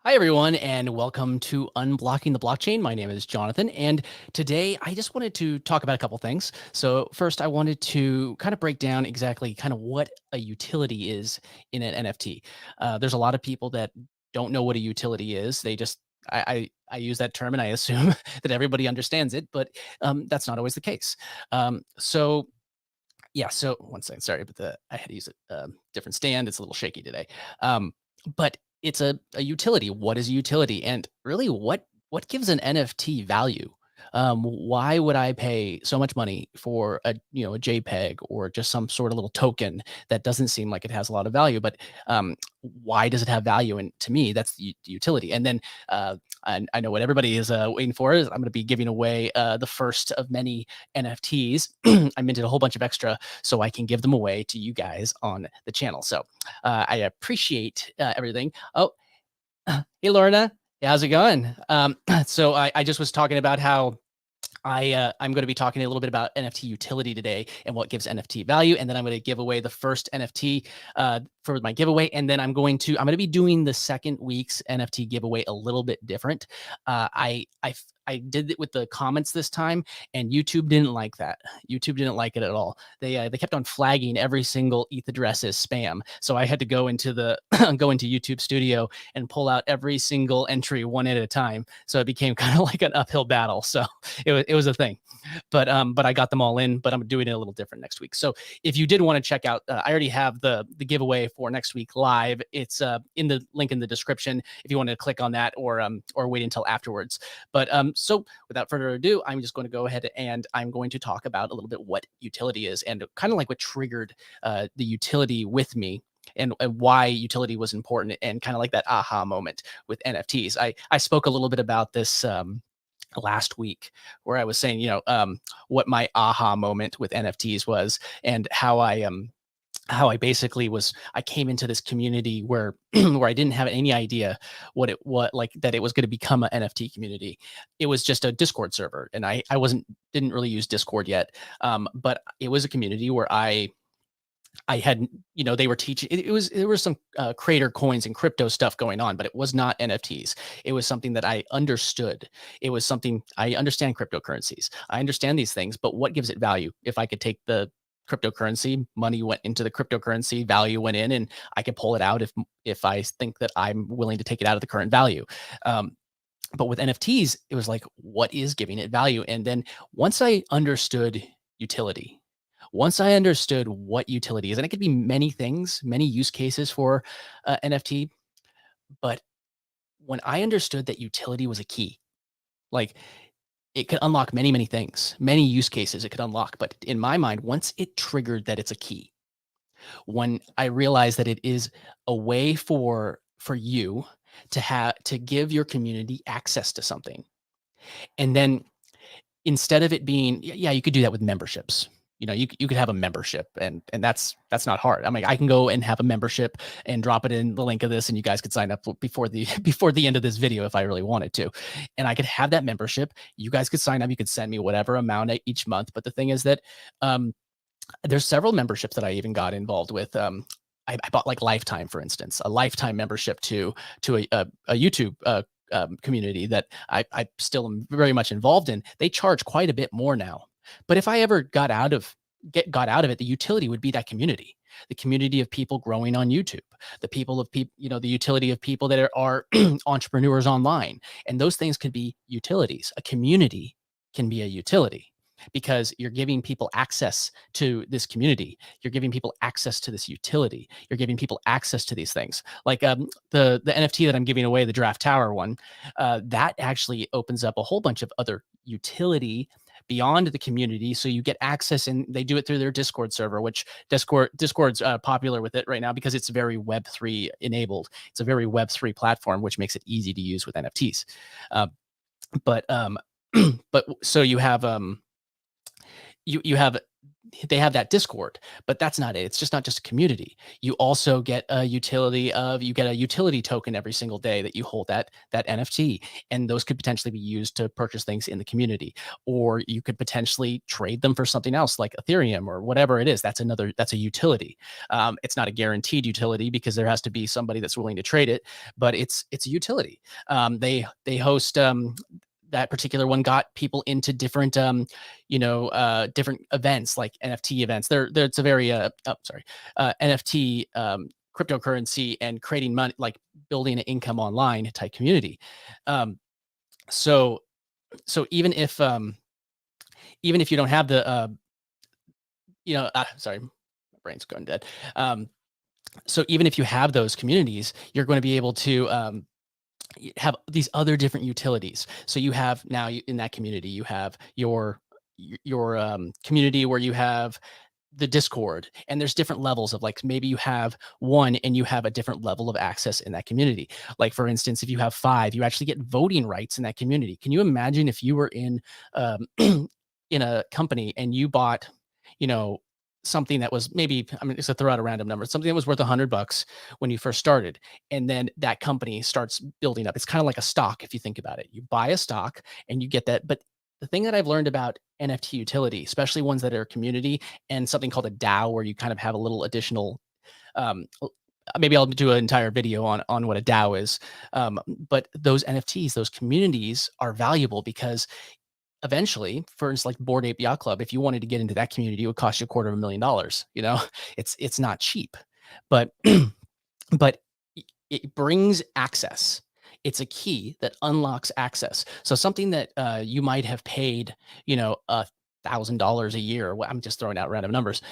Hi, everyone, and welcome to Unblocking the Blockchain. My name is Jonathan, and today I just wanted to talk about a couple things. So, first, I wanted to kind of break down exactly kind of what a utility is in an NFT. There's a lot of people that don't know what a utility is. They just I use that term and I assume that everybody understands it, but that's not always the case. So yeah, so one second, sorry, but I had to use a different stand. It's a little shaky today. But it's a utility. What is a utility? And really what gives an NFT value? Why would I pay so much money for a JPEG or just some sort of little token that doesn't seem like it has a lot of value? But why does it have value? And to me, that's the utility. And then I know what everybody is waiting for is I'm going to be giving away the first of many NFTs. I minted a whole bunch of extra so I can give them away to you guys on the channel. So I appreciate everything. Oh, hey, Lorna. How's it going? So I just was talking about how I'm going to be talking a little bit about NFT utility today and what gives NFT value, and then I'm going to give away the first NFT for my giveaway, and then I'm going to be doing the second week's NFT giveaway a little bit different. I did it with the comments this time, and YouTube didn't like that. YouTube didn't like it at all. They kept on flagging every single ETH address as spam, so I had to go into the go into YouTube Studio and pull out every single entry one at a time. So it became kind of like an uphill battle. So it was a thing, but I got them all in. But I'm doing it a little different next week. So if you did want to check out, I already have the giveaway for next week live. It's in the link in the description if you want to click on that or wait until afterwards. But so without further ado, I'm just going to go ahead and I'm going to talk about a little bit what utility is and kind of like what triggered the utility with me and why utility was important and kind of like that aha moment with NFTs. I spoke a little bit about this last week where I was saying, what my aha moment with NFTs was and how I basically I came into this community where where I didn't have any idea what like that it was going to become an NFT community. It was just a Discord server and I didn't really use Discord yet. But it was a community where I had, they were teaching. There was some creator coins and crypto stuff going on, but it was not NFTs. It was something that I understood. It was something I understand cryptocurrencies. I understand these things, but what gives it value? If I could take the cryptocurrency, money went into the cryptocurrency, value went in, and I could pull it out if I think that I'm willing to take it out of the current value. Um, but with NFTs, it was like, what is giving it value? And then once I understood utility, once I understood what utility is, and it could be many things, many use cases for NFT, but when I understood that utility was a key, like it could unlock many, many things, many use cases it could unlock. But in my mind, once it triggered that it's a key, when I realized that it is a way for you to give your community access to something, and then instead of it being, yeah, you could do that with memberships. You could have a membership and that's not hard. I mean, I can go and have a membership and drop it in the link of this and you guys could sign up before the before the end of this video if I really wanted to. And I could have that membership. You guys could sign up. You could send me whatever amount each month. But the thing is that um, there's several memberships that I even got involved with. I bought like Lifetime, for instance, a lifetime membership to a YouTube community that I still am very much involved in. They charge quite a bit more now. But if I ever got out of it, the utility would be that community, the community of people growing on YouTube, the people of people, the utility of people that are entrepreneurs online. And those things could be utilities. A community can be a utility because you're giving people access to this community. You're giving people access to this utility. You're giving people access to these things. Like the NFT that I'm giving away, the Giraffe Tower one, that actually opens up a whole bunch of other utility beyond the community. So you get access, and they do it through their Discord server, which Discord's popular with it right now because it's very Web3 enabled. It's a very Web3 platform, which makes it easy to use with NFTs. Uh, but but so you have you have they have that Discord, but that's not it. It's just not just a community. You also get a you get a utility token every single day that you hold that NFT, and those could potentially be used to purchase things in the community, or you could potentially trade them for something else like Ethereum or whatever it is. That's a utility. It's not a guaranteed utility because there has to be somebody that's willing to trade it, but it's a utility. They host that particular one got people into different different events like NFT events. It's a very NFT cryptocurrency and creating money, like building an income online type community. Um, so even if you don't have the sorry, my brain's going dead. So even if you have those communities, you're going to be able to have these other different utilities. So you have now in that community, you have your community where you have the Discord, and there's different levels of, like, maybe you have one and you have a different level of access in that community. Like, for instance, if you have five, you actually get voting rights in that community. Can you imagine if you were um, in a company and you bought, you know, something that was maybe, I mean, just to throw out a random number, something that was worth $100 when you first started, and then that company starts building up. It's kind of like a stock if you think about it. You buy a stock and you get that. But the thing that I've learned about NFT utility, especially ones that are community and something called a DAO, where you kind of have a little additional, um, maybe I'll do an entire video on what a DAO is. But those NFTs, those communities are valuable because eventually, for instance, like Bored Ape Yacht Club, if you wanted to get into that community, it would cost you $250,000. It's not cheap, but but it brings access. It's a key that unlocks access. So something that you might have paid, $1,000 a year. I'm just throwing out random numbers.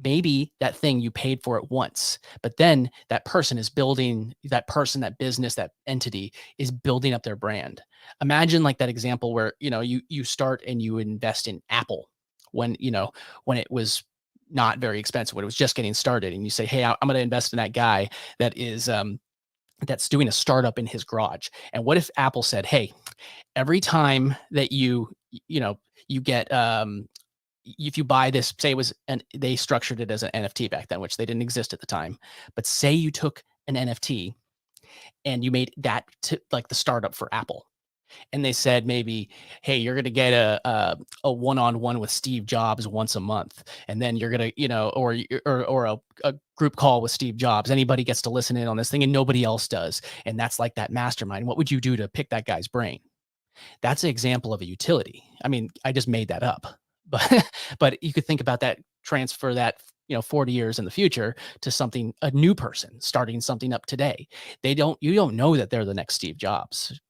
Maybe that thing you paid for it once, but then that business, that entity is building up their brand. Imagine like that example where, you start and you invest in Apple when, when it was not very expensive, when it was just getting started, and you say, "Hey, I'm going to invest in that guy that is, that's doing a startup in his garage." And what if Apple said, "Hey, every time that you get, if you buy this, say it was," and they structured it as an NFT back then, which they didn't exist at the time. But say you took an NFT and you made that to like the startup for Apple. And they said maybe, "Hey, you're gonna get a one-on-one with Steve Jobs once a month, and then you're gonna, or a group call with Steve Jobs. Anybody gets to listen in on this thing, and nobody else does. And that's like that mastermind. What would you do to pick that guy's brain?" That's an example of a utility. I mean, I just made that up, but but you could think about that, transfer that, 40 years in the future to something, a new person starting something up today. You don't know that they're the next Steve Jobs.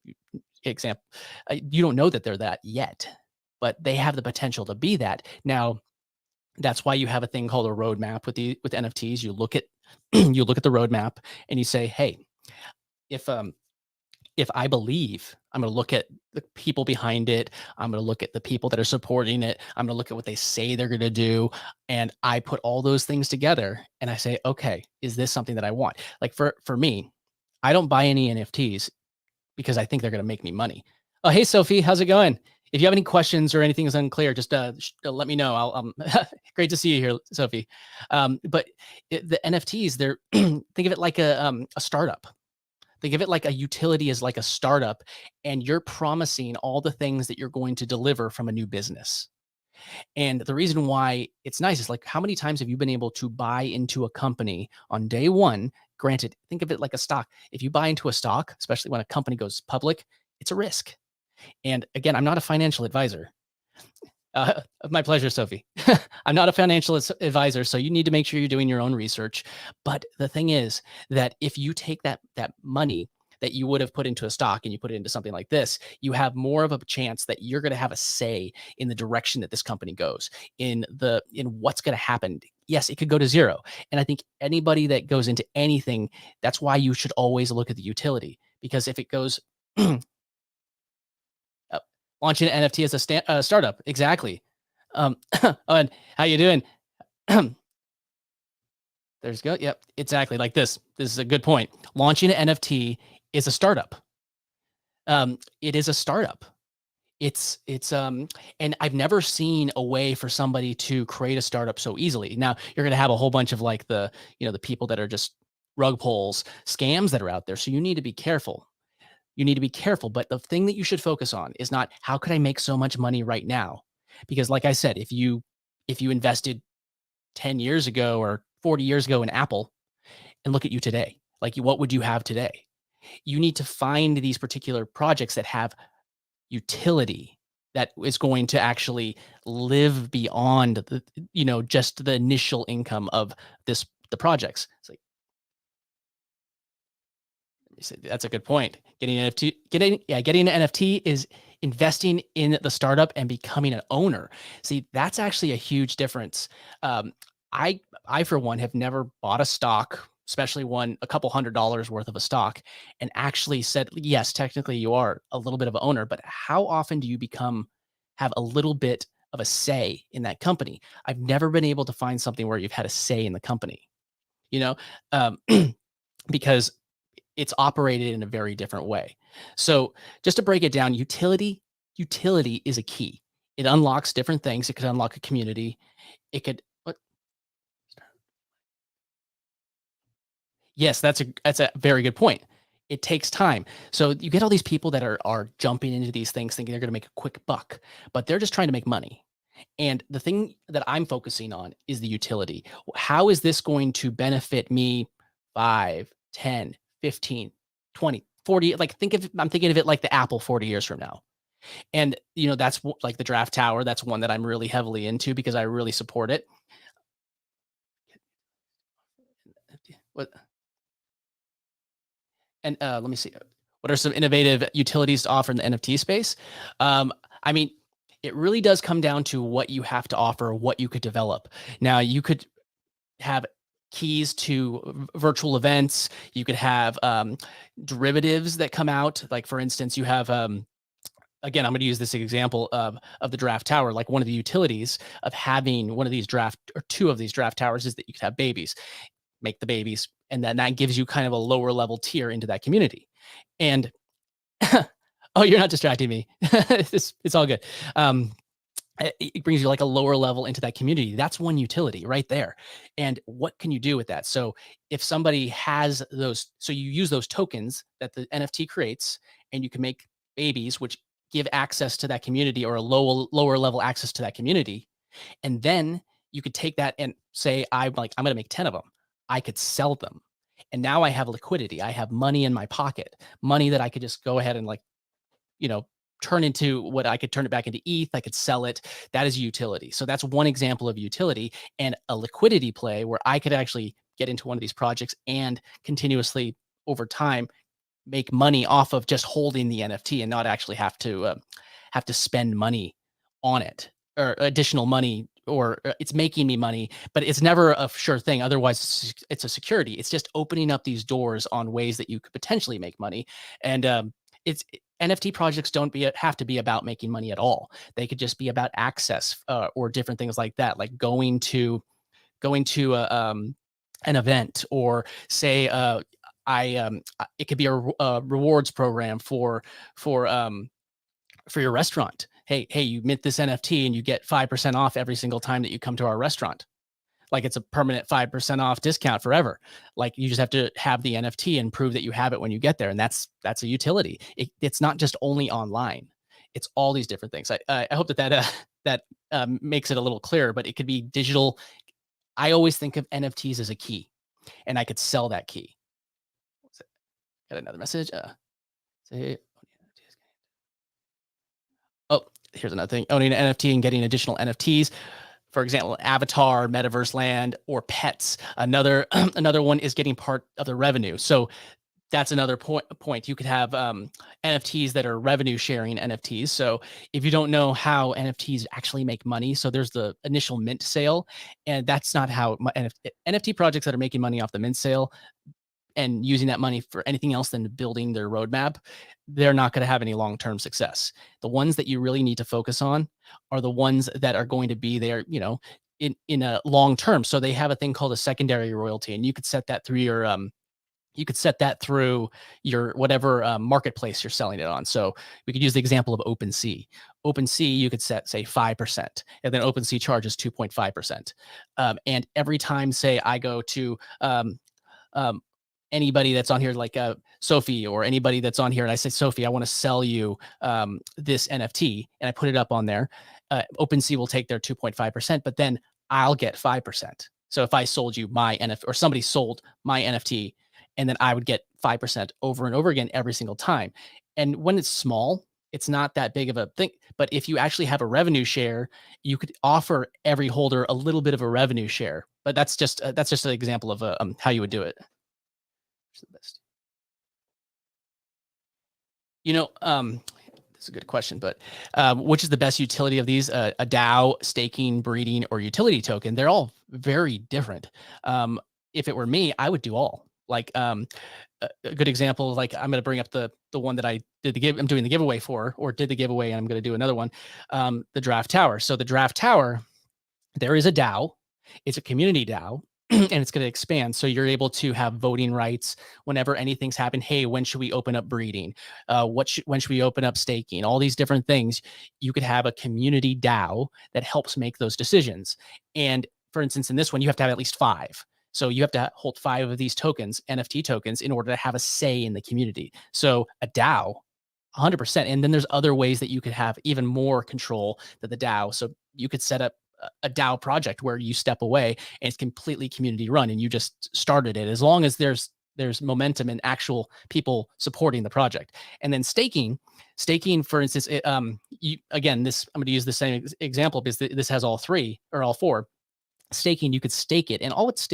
Example, you don't know that they're that yet, but they have the potential to be that. Now, that's why you have a thing called a roadmap with NFTs. You look at you look at the roadmap and you say, "Hey, if I believe, I'm going to look at the people behind it. I'm going to look at the people that are supporting it. I'm going to look at what they say they're going to do." And I put all those things together and I say, "Okay, is this something that I want?" Like for me, I don't buy any NFTs because I think they're going to make me money. Oh, hey, Sophie, how's it going? If you have any questions or anything is unclear, just let me know. Great to see you here, Sophie. But the NFTs, they're think of it like a startup. Think of it like a utility is like a startup, and you're promising all the things that you're going to deliver from a new business. And the reason why it's nice is, like, how many times have you been able to buy into a company on day one? Granted, think of it like a stock. If you buy into a stock, especially when a company goes public, it's a risk. And again, I'm not a financial advisor. My pleasure, Sophie. I'm not a financial advisor, so you need to make sure you're doing your own research. But the thing is that if you take that money that you would have put into a stock and you put it into something like this, you have more of a chance that you're going to have a say in the direction that this company goes, in what's going to happen. Yes, it could go to zero. And I think anybody that goes into anything, that's why you should always look at the utility, because if it goes launching an NFT as a startup. Exactly. Oh, and how you doing? There's go. Yep, exactly like this. This is a good point. Launching an NFT is a startup. It is a startup. It's and I've never seen a way for somebody to create a startup so easily. Now, you're gonna have a whole bunch of like the people that are just rug pulls, scams that are out there. So you need to be careful. You need to be careful. But the thing that you should focus on is not how could I make so much money right now? Because like I said, if you invested 10 years ago or 40 years ago in Apple and look at you today, like what would you have today? You need to find these particular projects that have utility that is going to actually live beyond just the initial income of the projects. It's like you said, that's a good point. Getting an NFT is investing in the startup and becoming an owner. See, that's actually a huge difference. Um, I for one have never bought a stock, especially one a couple $100 worth of a stock, and actually said, yes, technically you are a little bit of an owner, but how often do you have a little bit of a say in that company? I've never been able to find something where you've had a say in the company, you know, um, because it's operated in a very different way. So just to break it down, utility is a key. It unlocks different things. It could unlock a community. It could what Yes, that's a very good point. It takes time. So you get all these people that are jumping into these things thinking they're going to make a quick buck, but they're just trying to make money. And the thing that I'm focusing on is the utility. How is this going to benefit me 5, 10, 15, 20, 40? Like I'm thinking of it like the Apple 40 years from now. And that's like the draft tower. That's one that I'm really heavily into because I really support it. What and let me see. What are some innovative utilities to offer in the NFT space? I mean, it really does come down to what you have to offer, what you could develop. Now, you could have keys to virtual events. You could have derivatives that come out. Like for instance, you have again, I'm going to use this example of the draft tower. Like one of the utilities of having one of these draft or two of these draft towers is that you could have babies, make the babies, and then that gives you kind of a lower level tier into that community. And oh, you're not distracting me. It's all good. Um, it brings you like a lower level into that community. That's one utility right there. And what can you do with that? So if somebody has those, so you use those tokens that the NFT creates, and you can make babies, which give access to that community or a lower level access to that community. And then you could take that and say, I'm going to make 10 of them. I could sell them. And now I have liquidity. I have money in my pocket, money that I could just go ahead and you know, turn into what I could turn it back into ETH. I could sell it. That is utility. So that's one example of utility and a liquidity play where I could actually get into one of these projects and continuously over time make money off of just holding the NFT and not actually have to spend money on it or additional money or it's making me money, but it's never a sure thing. Otherwise, it's a security. It's just opening up these doors on ways that you could potentially make money. And it's NFT projects don't have to be about making money at all. They could just be about access or different things like that, like going to an event or say it could be a rewards program for for your restaurant. Hey, you mint this NFT and you get 5% off every single time that you come to our restaurant. Like it's a permanent 5% off discount forever. Like you just have to have the NFT and prove that you have it when you get there. And that's a utility. It's not just only online. It's all these different things. I hope that makes it a little clearer, but it could be digital. I always think of NFTs as a key and I could sell that key. Got another message. Say, oh, here's another thing. Owning an NFT and getting additional NFTs. For example, avatar, metaverse land, or pets. Another another one is getting part of the revenue. So that's another point. You could have NFTs that are revenue sharing NFTs. So if you don't know how NFTs actually make money, so there's the initial mint sale, and that's not how NFT projects that are making money off the mint sale and using that money for anything else than building their roadmap, they're not going to have any long-term success. The ones that you really need to focus on are the ones that are going to be there, in a long term. So they have a thing called a secondary royalty, and you could set that through your you could set that through your whatever marketplace you're selling it on. So we could use the example of OpenSea. OpenSea, you could set, say, 5%, and then OpenSea charges 2.5%. And every time, say, I go to um, anybody that's on here, like Sophie or anybody that's on here, and I say, Sophie, I want to sell you this NFT, and I put it up on there. OpenSea will take their 2.5%, but then I'll get 5%. So if I sold you my NFT, or somebody sold my NFT, and then I would get 5% over and over again every single time. And when it's small, it's not that big of a thing. But if you actually have a revenue share, you could offer every holder a little bit of a revenue share. But that's just an example of how you would do it. What's the best? You know, that's a good question, but which is the best utility of these? A DAO, staking, breeding, or utility token? They're all very different. If it were me, I would do all. Like a good example, like I'm going to bring up the one that I did I'm doing the giveaway for, or did the giveaway, and I'm going to do another one. The Draft Tower. So the Draft Tower, there is a DAO. It's a community DAO, and it's going to expand. So you're able to have voting rights whenever anything's happened. Hey, when should we open up breeding? When should we open up staking? All these different things. You could have a community DAO that helps make those decisions. And for instance, in this one, you have to have at least 5. So you have to hold 5 of these tokens, NFT tokens, in order to have a say in the community. So a DAO, 100%. And then there's other ways that you could have even more control than the DAO. So you could set up a DAO project where you step away and it's completely community run and you just started it, as long as there's momentum and actual people supporting the project. And then staking, for instance, again, this, I'm going to use the same example because this has all 3 or all 4. Staking, you could stake it, and all it's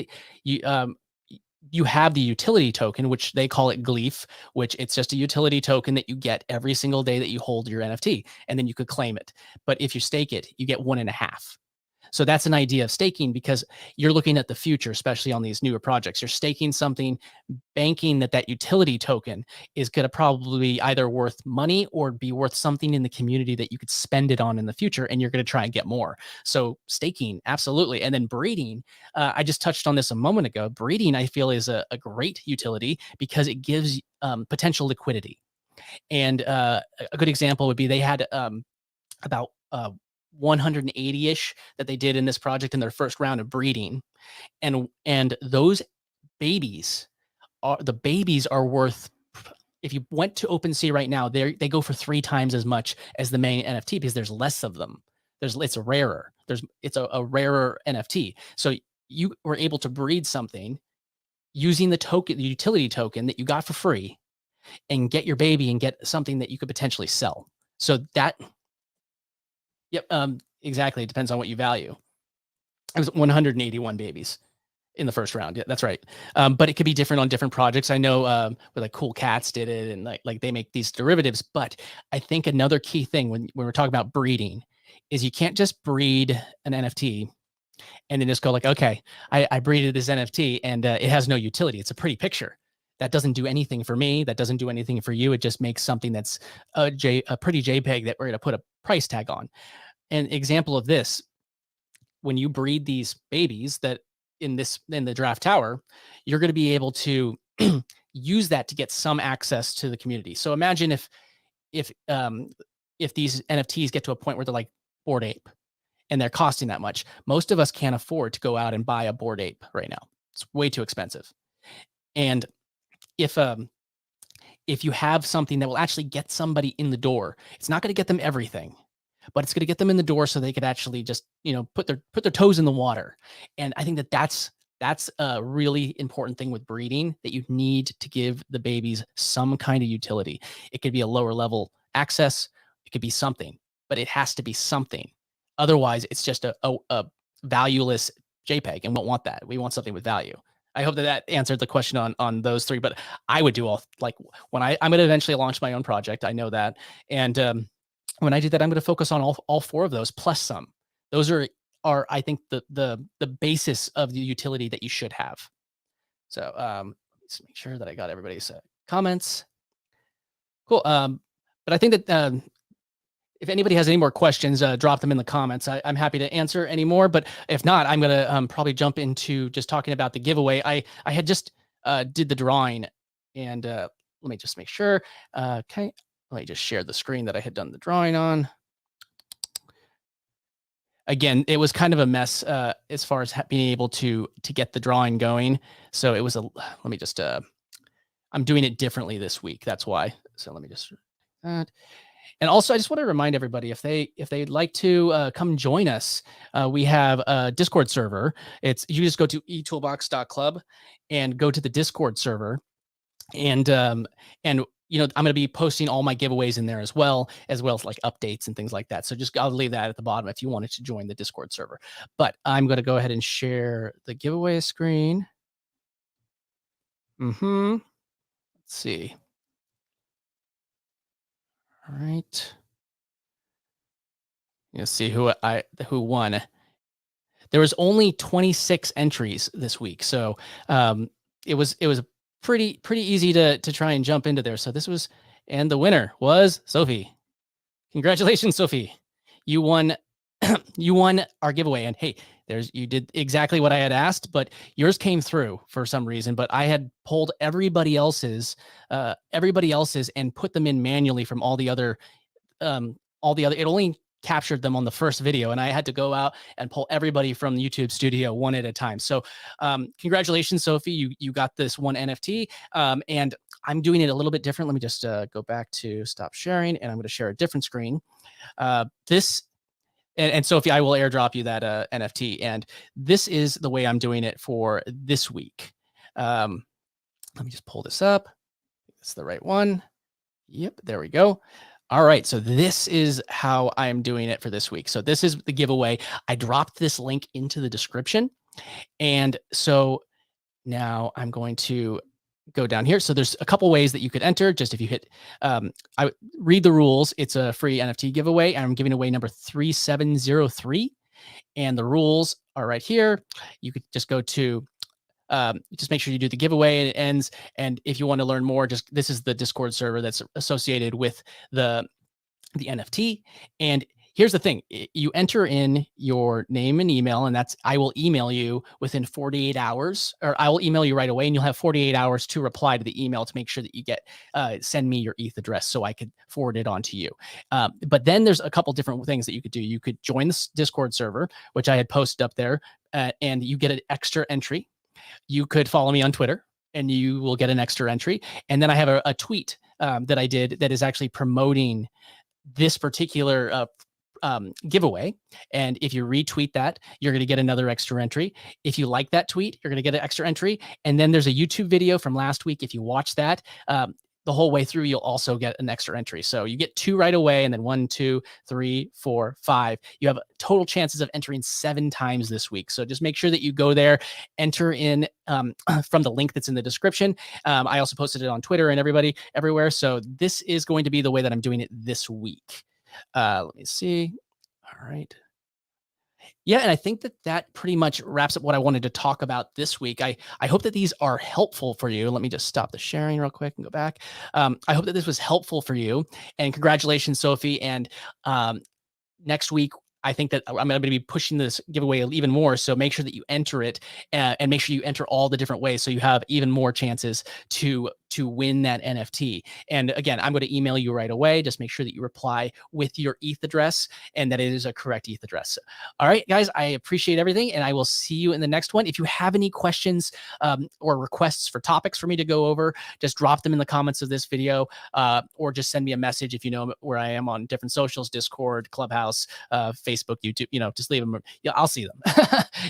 you have the utility token, which they call it GLEAF, which it's just a utility token that you get every single day that you hold your NFT, and then you could claim it. But if you stake it, you get 1.5. So that's an idea of staking, because you're looking at the future, especially on these newer projects. You're staking something, banking that utility token is going to probably be either worth money or be worth something in the community that you could spend it on in the future, and you're going to try and get more. So staking, absolutely. And then breeding, I just touched on this a moment ago. Breeding, I feel, is a great utility because it gives potential liquidity. And a good example would be they had about 180-ish that they did in this project in their first round of breeding. And those babies are worth, if you went to OpenSea right now, they go for 3 times as much as the main NFT because there's less of them. It's rarer. It's a rarer NFT. So you were able to breed something using the utility token that you got for free, and get your baby and get something that you could potentially sell. So that, yep, exactly. It depends on what you value. It was 181 babies in the first round. Yeah, that's right. But it could be different on different projects. I know where like Cool Cats did it, and like they make these derivatives. But I think another key thing when we're talking about breeding is you can't just breed an NFT and then just go like, okay, I breeded this NFT and it has no utility. It's a pretty picture. That doesn't do anything for me. That doesn't do anything for you. It just makes something that's a pretty JPEG that we're going to put a price tag on. An example of this, when you breed these babies that in the Draft Tower, you're going to be able to use that to get some access to the community. So imagine if these NFTs get to a point where they're like Bored Ape and they're costing that much, most of us can't afford to go out and buy a Bored Ape right now. It's way too expensive. And if you have something that will actually get somebody in the door, it's not going to get them everything, but it's going to get them in the door so they could actually just, put their toes in the water. And I think that's a really important thing with breeding, that you need to give the babies some kind of utility. It could be a lower level access. It could be something, but it has to be something. Otherwise, it's just a valueless JPEG, and we don't want that. We want something with value. I hope that answered the question on those 3, but I would do all, like, when I'm going to eventually launch my own project. I know that. And when I do that, I'm going to focus on all 4 of those plus some. Those are I think the basis of the utility that you should have. So let's make sure that I got everybody's comments. Cool. But I think that if anybody has any more questions, drop them in the comments. I'm happy to answer any more, but if not, I'm going to probably jump into just talking about the giveaway. I had just did the drawing, and let me just make sure. Okay, let me just share the screen that I had done the drawing on. Again, it was kind of a mess as far as being able to get the drawing going. So it was a. Let me just. I'm doing it differently this week. That's why. So let me just. That. And also, I just want to remind everybody if they'd like to come join us, we have a Discord server. You just go to etoolbox.club and go to the Discord server, and you know, I'm going to be posting all my giveaways in there as well as like updates and things like that. So just I'll leave that at the bottom if you wanted to join the Discord server. But I'm going to go ahead and share the giveaway screen. Let's see. All right. You'll see who won. There was only 26 entries this week, so it was pretty easy to try and jump into there. So this was, and the winner was Sophie. Congratulations, Sophie! You won. You won our giveaway, and hey, you did exactly what I had asked, but yours came through for some reason. But I had pulled everybody else's and put them in manually from all the other. It only captured them on the first video, and I had to go out and pull everybody from the YouTube studio one at a time. So congratulations, Sophie. You got this one NFT, and I'm doing it a little bit different. Let me just go back to stop sharing, and I'm going to share a different screen. And Sophie, I will airdrop you that NFT, and this is the way I'm doing it for this week. Let me just pull this up. It's the right one. Yep, there we go. All right, so this is how I'm doing it for this week. So this is the giveaway. I dropped this link into the description. And so now I'm going to go down here. So there's a couple ways that you could enter. Just if you hit, I read the rules. It's a free NFT giveaway. And I'm giving away number 3703. And the rules are right here. You could just go to just make sure you do the giveaway and it ends. And if you want to learn more, this is the Discord server that's associated with the NFT. And here's the thing: you enter in your name and email, and I will email you within 48 hours, or I will email you right away, and you'll have 48 hours to reply to the email to make sure that you send me your ETH address so I could forward it on to you. But then there's a couple different things that you could do. You could join this Discord server, which I had posted up there, and you get an extra entry. You could follow me on Twitter and you will get an extra entry. And then I have a tweet that I did that is actually promoting this particular giveaway. And if you retweet that, you're going to get another extra entry. If you like that tweet, you're going to get an extra entry. And then there's a YouTube video from last week. If you watch that, the whole way through, you'll also get an extra entry. So you get 2 right away, and then 1, 2, 3, 4, 5. You have total chances of entering 7 times this week. So just make sure that you go there, enter in from the link that's in the description. I also posted it on Twitter and everywhere. So this is going to be the way that I'm doing it this week. Let me see. All right. Yeah, and I think that pretty much wraps up what I wanted to talk about this week. I hope that these are helpful for you. Let me just stop the sharing real quick and go back. I hope that this was helpful for you. And congratulations, Sophie. And next week, I think that I'm going to be pushing this giveaway even more. So make sure that you enter it and make sure you enter all the different ways so you have even more chances to win that NFT. And again, I'm going to email you right away. Just make sure that you reply with your ETH address and that it is a correct ETH address. All right, guys, I appreciate everything, and I will see you in the next one. If you have any questions or requests for topics for me to go over, just drop them in the comments of this video, or just send me a message if you know where I am on different socials, Discord, Clubhouse, Facebook, YouTube, just leave them. Yeah, I'll see them.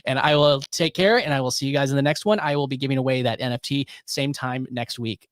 And I will take care, and I will see you guys in the next one. I will be giving away that NFT same time next week.